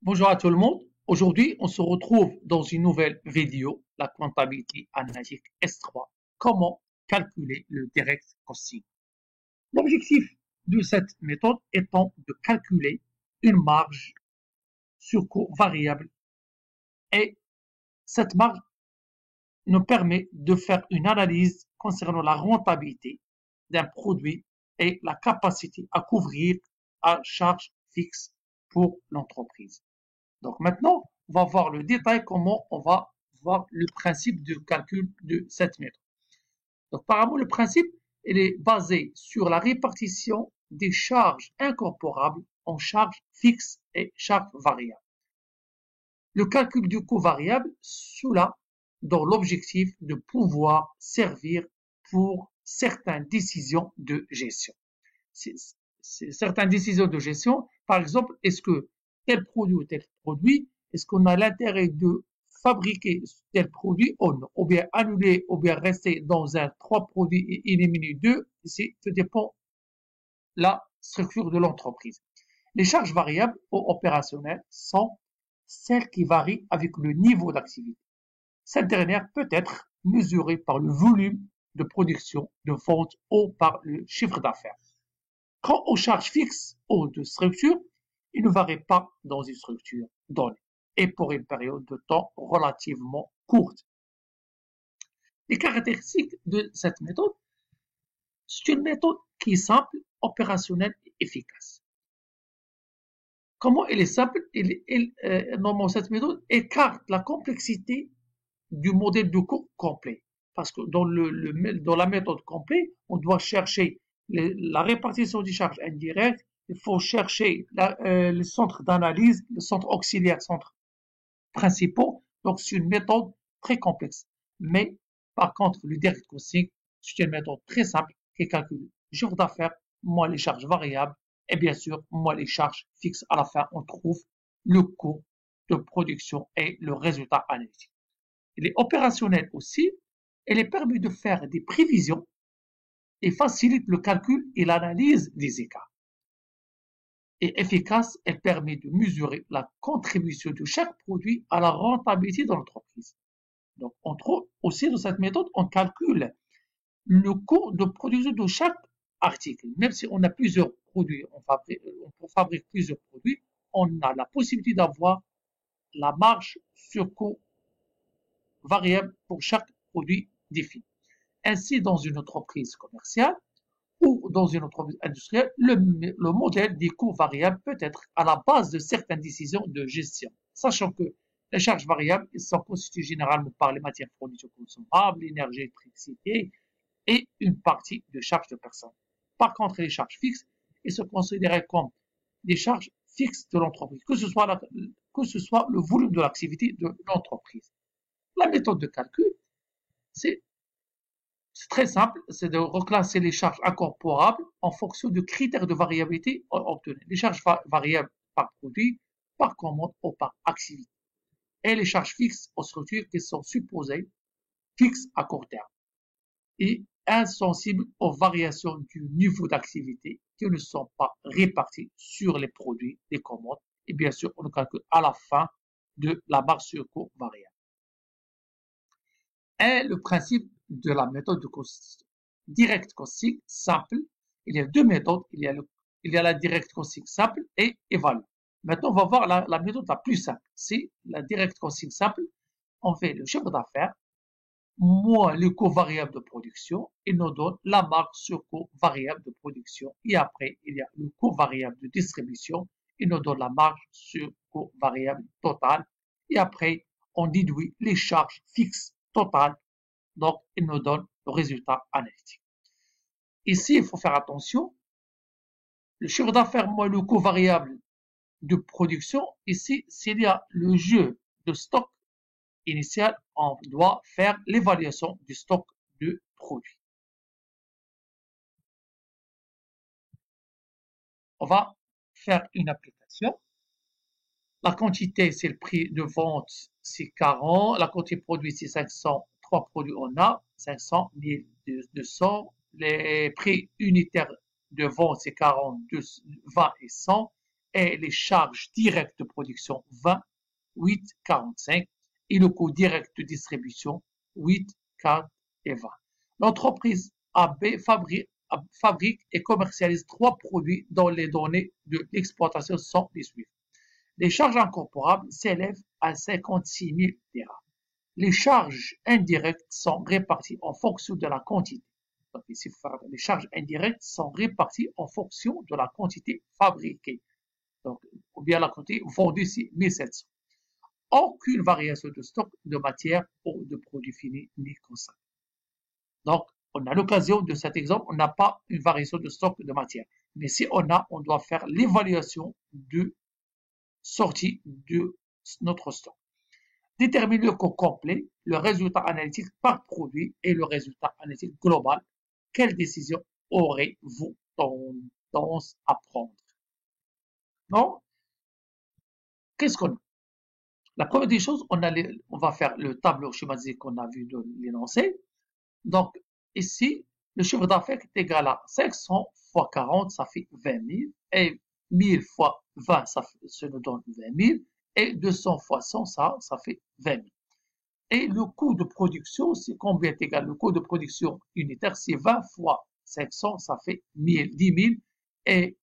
Bonjour à tout le monde. Aujourd'hui, on se retrouve dans une nouvelle vidéo, la comptabilité analytique S3. Comment calculer le direct costing. L'objectif de cette méthode étant de calculer une marge sur coût variable et cette marge nous permet de faire une analyse concernant la rentabilité d'un produit et la capacité à couvrir à charge fixe pour l'entreprise. Donc maintenant, on va voir le détail, comment on va voir le principe de calcul de cette méthode. Donc apparemment, le principe, il est basé sur la répartition des charges incorporables en charges fixes et charges variables. Le calcul du coût variable, cela dans l'objectif de pouvoir servir pour certaines décisions de gestion. Certaines décisions de gestion, par exemple, est-ce que tel produit ou tel produit, est-ce qu'on a l'intérêt de fabriquer tel produit ou non, ou bien annuler, ou bien rester dans un 3 produits et éliminer 2, ça dépend de la structure de l'entreprise. Les charges variables ou opérationnelles sont celles qui varient avec le niveau d'activité. Cette dernière peut être mesurée par le volume de production, de vente ou par le chiffre d'affaires. Quant aux charges fixes ou de structure, ils ne varient pas dans une structure donnée et pour une période de temps relativement courte. Les caractéristiques de cette méthode, c'est une méthode qui est simple, opérationnelle et efficace. Comment elle est simple? Normalement, cette méthode écarte la complexité du modèle de coût complet. Parce que dans la méthode complète, on doit chercher la répartition des charges indirectes, il faut chercher les centres d'analyse, les centres auxiliaires, centres principaux. Donc, c'est une méthode très complexe. Mais, par contre, le direct costing, c'est une méthode très simple qui calcule le chiffre d'affaires, moins les charges variables, et bien sûr, moins les charges fixes. À la fin, on trouve le coût de production et le résultat analytique. Elle est opérationnelle aussi. Elle est permis de faire des prévisions et facilite le calcul et l'analyse des écarts. Et efficace, elle permet de mesurer la contribution de chaque produit à la rentabilité de l'entreprise. Donc, on trouve aussi dans cette méthode, on calcule le coût de production de chaque article. Même si on a plusieurs produits, on fabrique plusieurs produits, on a la possibilité d'avoir la marge sur coût variable pour chaque produit défini. Ainsi, dans une entreprise commerciale ou dans une entreprise industrielle, le modèle des coûts variables peut être à la base de certaines décisions de gestion, sachant que les charges variables sont constituées généralement par les matières fourniture consommables, l'énergie, l'électricité et une partie de charges de personnes. Par contre, les charges fixes, elles sont considérées comme des charges fixes de l'entreprise, que ce soit le volume de l'activité de l'entreprise. La méthode de calcul, c'est très simple, c'est de reclasser les charges incorporables en fonction de critères de variabilité obtenus. Les charges variables par produit, par commande ou par activité. Et les charges fixes aux structures qui sont supposées fixes à court terme et insensibles aux variations du niveau d'activité qui ne sont pas réparties sur les produits, les commandes. Et bien sûr, on le calcule à la fin de la marge sur coût variable. Et le principe de la méthode de direct costing simple. Il y a deux méthodes. Il y a la direct costing simple et évalue. Maintenant, on va voir la méthode la plus simple. C'est la direct costing simple. On fait le chiffre d'affaires moins le coût variable de production et nous donne la marge sur coût variable de production. Et après, il y a le coût variable de distribution et nous donne la marge sur coût variable totale. Et après, on déduit les charges fixes totales. Donc, il nous donne le résultat analytique. Ici, il faut faire attention. Le chiffre d'affaires moins le coût variable de production. Ici, s'il y a le jeu de stock initial, on doit faire l'évaluation du stock de produits. On va faire une application. La quantité, c'est le prix de vente, c'est 40. La quantité produit, c'est 500. 3 produits, on a 500, 1200. Les prix unitaires de vente, c'est 40, 20 et 100. et les charges directes de production 20, 8, 45 et le coût direct de distribution 8, 4 et 20. L'entreprise AB fabrique et commercialise 3 produits dont les données de l'exploitation sont les suivantes. Les charges incorporables s'élèvent à 56 000 dirhams. Les charges indirectes sont réparties en fonction de la quantité. Donc ici, les charges indirectes sont réparties en fonction de la quantité fabriquée. Donc, ou bien la quantité vendue ici, 1700. Aucune variation de stock de matière ou de produits finis ni consignés. Donc, on a l'occasion de cet exemple, on n'a pas une variation de stock de matière. Mais si on a, on doit faire l'évaluation de sortie de notre stock. Déterminer le coût complet, le résultat analytique par produit et le résultat analytique global. Quelle décision aurez-vous tendance à prendre? Donc, qu'est-ce qu'on a? La première des choses, on va faire le tableau schématisé qu'on a vu de l'énoncé. Donc, ici, le chiffre d'affaires est égal à 500 fois 40, ça fait 20 000. Et 1000 fois 20, ça nous donne 20 000. Et 200 fois 100, ça fait 20 000. Et le coût de production, c'est combien est égal? Le coût de production unitaire, c'est 20 fois 500, ça fait 1000, 10 000. Et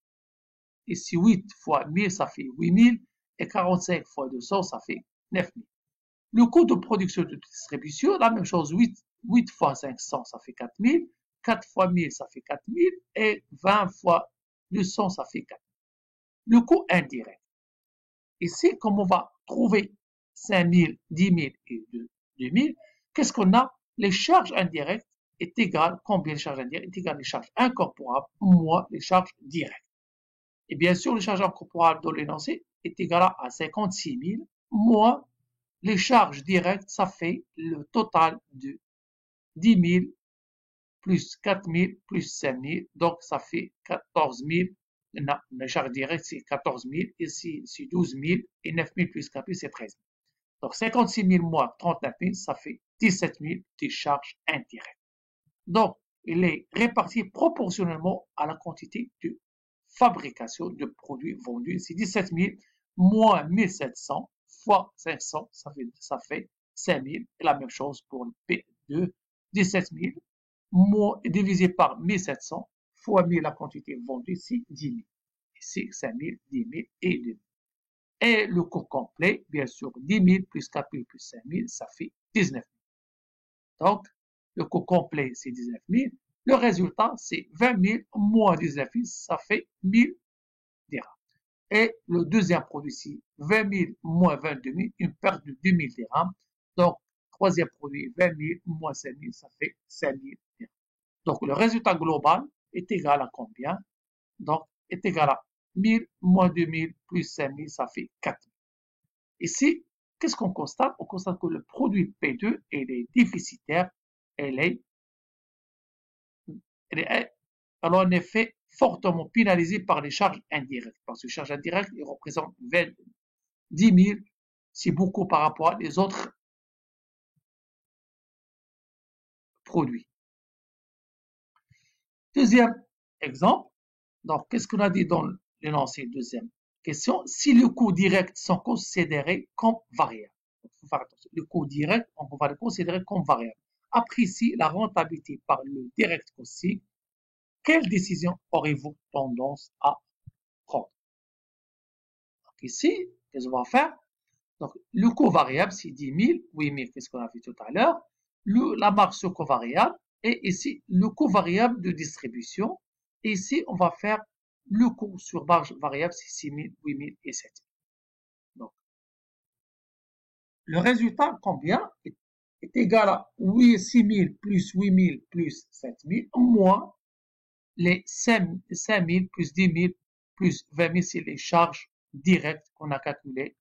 ici, 8 fois 1000, ça fait 8 000. Et 45 fois 200, ça fait 9 000. Le coût de production de distribution, la même chose, 8 fois 500, ça fait 4 000. 4 fois 1000, ça fait 4 000. Et 20 fois 200, ça fait 4 000. Le coût indirect. Ici, comme on va trouver 5 000, 10 000 et 2 000, qu'est-ce qu'on a? Les charges indirectes est égal, combien de charges indirectes? Est égal les charges incorporables moins les charges directes. Et bien sûr, les charges incorporables dans l'énoncé est égal à 56 000 moins les charges directes, ça fait le total de 10 000 plus 4 000 plus 5 000, donc ça fait 14 000. Non, les charges directes, c'est 14 000, ici, c'est 12 000, et 9 000 plus 4 000, c'est 13 000. Donc 56 000 moins 39 000, ça fait 17 000 des charges indirectes. Donc, il est réparti proportionnellement à la quantité de fabrication de produits vendus. C'est 17 000 moins 1700 fois 500, ça fait 5 000. Et la même chose pour le P2, 17 000 divisé par 1700 fois 1000 la quantité vendue, c'est 10 000. Ici, 5 000, 10 000 et 2 000. Et le coût complet, bien sûr, 10 000 plus 4 000 plus 5 000, ça fait 19 000. Donc, le coût complet, c'est 19 000. Le résultat, c'est 20 000 moins 19 000, ça fait 1000 dirhams. Et le deuxième produit ici, 20 000 moins 22 000, une perte de 2 000 dirhams. Donc, troisième produit, 20 000 moins 5 000, ça fait 5 000 dirhams. Donc, le résultat global est égal à combien? Donc, est égal à 1000 moins 2000 plus 5000, ça fait 4000. Ici, qu'est-ce qu'on constate? On constate que le produit P2, il est déficitaire, elle est alors en effet fortement pénalisé par les charges indirectes. Parce que les charges indirectes, ils représentent 10 000, c'est beaucoup par rapport aux autres produits. Deuxième exemple, donc qu'est-ce qu'on a dit dans l'énoncé? Deuxième question, si les coûts directs sont considérés comme variables. Il faut faire attention. Les coûts directs, on va les considérer comme variables. Après ici, la rentabilité par le direct costing, quelle décision aurez-vous tendance à prendre? Donc ici, qu'est-ce qu'on va faire? Donc, le coût variable, c'est 10 000, 8 000, qu'est-ce qu'on a vu tout à l'heure. La marge sur coût variable. Et ici, le coût variable de distribution. Et ici, on va faire le coût sur marge variable, c'est 6 000, 8 000 et 7 000. Donc, le résultat, combien? Est égal à 6 000 plus 8 000 plus 7 000 moins les 5 000 plus 10 000 plus 20 000, c'est les charges directes qu'on a calculées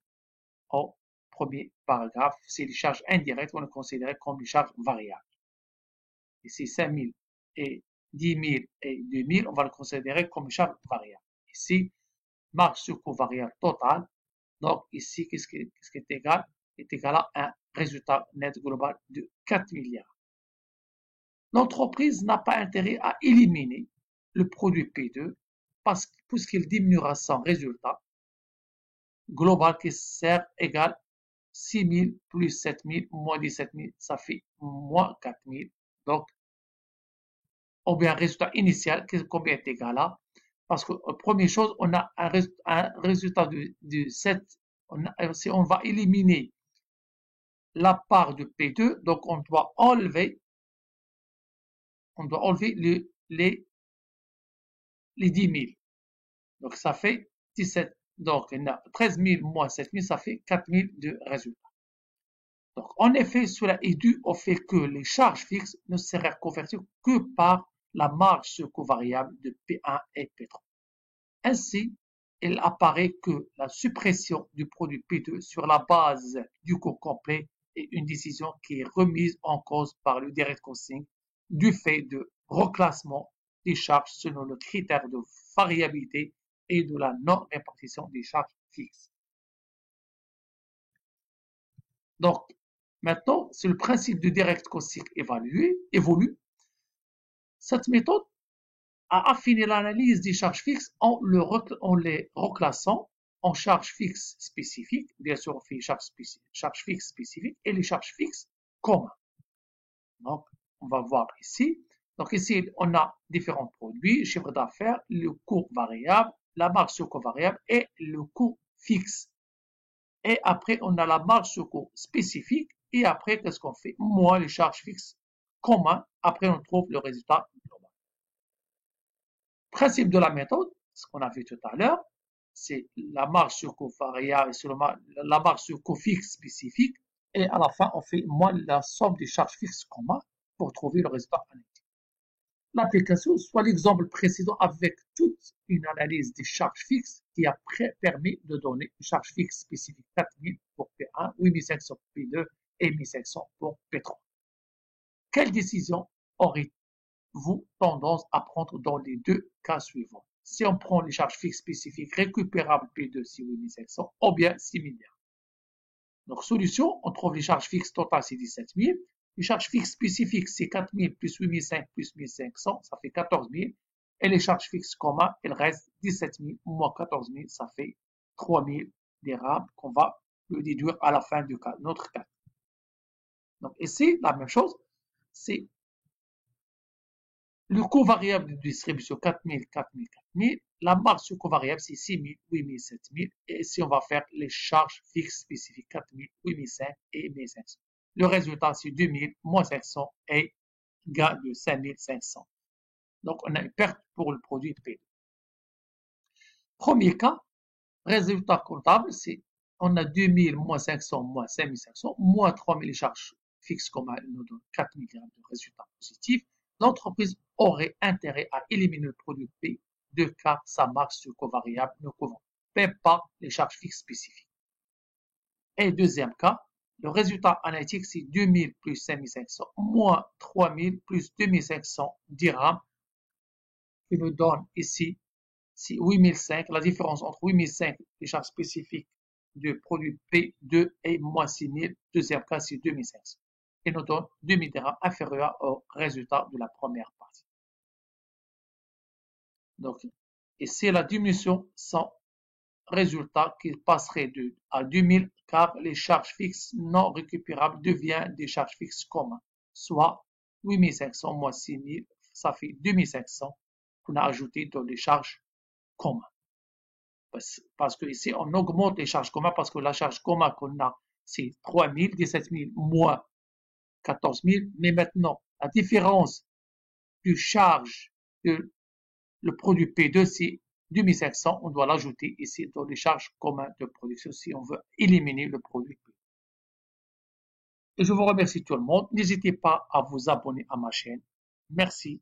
au premier paragraphe. C'est les charges indirectes qu'on a considérées comme les charges variables. Ici, 5 000 et 10 000 et 2 000, on va le considérer comme une charge variable. Ici, marge sur coût variable total. Donc, ici, qu'est-ce qui est égal? Est égal à un résultat net global de 4 milliards. L'entreprise n'a pas intérêt à éliminer le produit P2 puisqu'il diminuera son résultat global qui sert égale 6000 plus 7000 moins 17000, ça fait moins 4000. Donc, ou bien résultat initial, combien est égal à? Parce que, première chose, on a un résultat de 7. Si on va éliminer la part de P2, donc on doit enlever les 10 000. Donc, ça fait 17. Donc, on a 13 000 moins 7 000, ça fait 4 000 de résultats. Donc, en effet, cela est dû au fait que les charges fixes ne seraient converties que par la marge sur covariable de P1 et P3. Ainsi, il apparaît que la suppression du produit P2 sur la base du cours complet est une décision qui est remise en cause par le direct costing du fait de reclassement des charges selon le critère de variabilité et de la non-répartition des charges fixes. Donc, maintenant, si le principe de direct costing évolue, cette méthode a affiné l'analyse des charges fixes en les reclassant en charges fixes spécifiques. Bien sûr, on fait charges fixes spécifiques et les charges fixes communes. Donc, on va voir ici. Donc, ici, on a différents produits, chiffre d'affaires, le coût variable, la marge sur coût variable et le coût fixe. Et après, on a la marge sur coût spécifique. Et après, qu'est-ce qu'on fait? Moins les charges fixes communes. Après, on trouve le résultat global. Principe de la méthode, ce qu'on a vu tout à l'heure, c'est la marge sur coût variable et la marge sur coût fixe spécifique. Et à la fin, on fait moins la somme des charges fixes communes pour trouver le résultat analytique. L'application, soit l'exemple précédent avec toute une analyse des charges fixes qui a permis de donner une charge fixe spécifique 4000 pour P1, 8500 pour P2 et 1500 pour P3. Quelle décision aurez-vous tendance à prendre dans les deux cas suivants? Si on prend les charges fixes spécifiques récupérables P2, c'est 8500 ou bien 6 milliards. Donc, solution, on trouve les charges fixes totales, c'est 17 000. Les charges fixes spécifiques, c'est 4 000 plus 8 500 plus 1 500, ça fait 14 000. Et les charges fixes communes, il reste 17 000 moins 14 000, ça fait 3 000 d'érable qu'on va le déduire à la fin de notre cas. Donc, ici, la même chose, c'est le coût variable de distribution 4 000, 4 000, 4 000. La marge sur coût variable, c'est 6 000, 8 000, 7 000. Et ici, on va faire les charges fixes spécifiques 4 000, 8 500 et 1 500. Le résultat, c'est 2 000 moins 500 et gain de 5 500. Donc, on a une perte pour le produit P2. Premier cas, résultat comptable, c'est on a 2 000 moins 500 moins 5 500 moins 3 000 charges fixes communes nous donne 4 000 de résultats positifs. L'entreprise aurait intérêt à éliminer le produit P de car sa marge sur covariable ne couvre pas les charges fixes spécifiques. Et deuxième cas, le résultat analytique, c'est 2000 plus 5500 moins 3000 plus 2500 dirhams qui nous donne ici, c'est 8005. La différence entre 8005 les charges spécifiques de produit P2 et moins 6000. Deuxième cas, c'est 2500. Et nous donne 2000 dirhams inférieur au résultat de la première partie. Donc, ici, la diminution sans résultat qui passerait à 2000 car les charges fixes non récupérables deviennent des charges fixes communes, soit 8500 moins 6000, ça fait 2500 qu'on a ajouté dans les charges communes. Parce que ici, on augmente les charges communes parce que la charge commune qu'on a, c'est 3000, 17 000 moins 14 000. Mais maintenant, la différence de charge de le produit P2, c'est 2500, on doit l'ajouter ici dans les charges communes de production si on veut éliminer le produit P2. Et je vous remercie tout le monde. N'hésitez pas à vous abonner à ma chaîne. Merci.